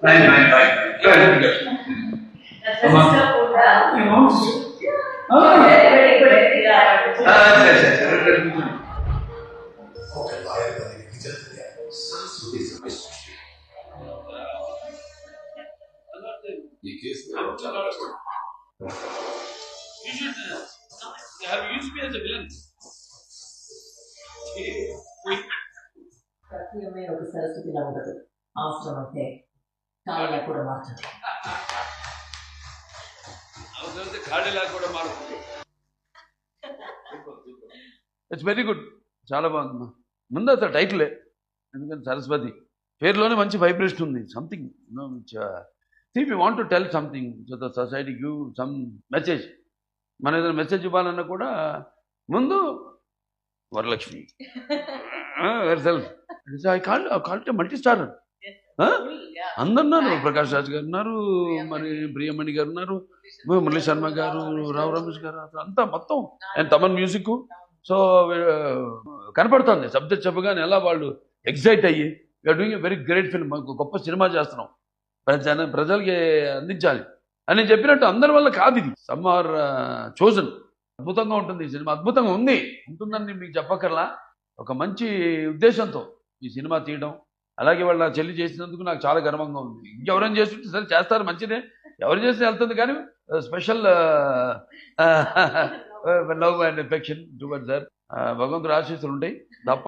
Fine, fine, fine. Good, good. That's the sister food. Oh, Very good. Yeah. ఒక lawyer గారి విచారణ సరస్వతి సమస్య ఈ కేసులో చాలా కష్టం. You should have used me as a villain. సత్యమే ఒక సరస్వతిలా ఉండదు. అవసరం అంటే కాళ్ళ కూడా మార్చాలి. అవసరమైతే ఖాళీలా కూడా మారుతుంది. ఇట్స్ వెరీ గుడ్, చాలా బాగుంది. ముందు అసలు టైటిలే, ఎందుకంటే సరస్వతి పేరులోనే మంచి వైబ్రేషన్ ఉంది. Something if you want to tell something to the society, give some message. మన ఏదైనా మెసేజ్ ఇవ్వాలన్నా కూడా ముందు Varalakshmi I call multi star. అందరున్నారు, ప్రకాష్ రాజ్ గారు ఉన్నారు, మరి ప్రియమణి గారు ఉన్నారు, మురళీ శర్మ గారు, రావు రమేష్ గారు, అంతా మొత్తం అండ్ తమన్ మ్యూజిక్. సో కనపడుతుంది సబ్జెక్ట్ చెప్పగానే ఎలా వాళ్ళు ఎక్సైట్ అయ్యి we are doing a very great film, గొప్ప సినిమా చేస్తున్నాం, ప్రజలకి అందించాలి అని చెప్పినట్టు అందరి వల్ల కాదు. ఇది సమ్ ఆర్ చోజన్. అద్భుతంగా ఉంటుంది ఈ సినిమా, అద్భుతంగా ఉంటుందని మీకు చెప్పక్కర్లా. ఒక మంచి ఉద్దేశంతో ఈ సినిమా తీయడం, అలాగే వాళ్ళ చెల్లి చేసినందుకు నాకు చాలా గర్వంగా ఉంది. ఇంకెవరైనా చేస్తుంటే సరే చేస్తారు, మంచిదే, ఎవరు చేస్తే వెళ్తుంది, కానీ special love and affection towards there. భగవంతుడు ఆశీస్సులు ఉంటాయి తప్ప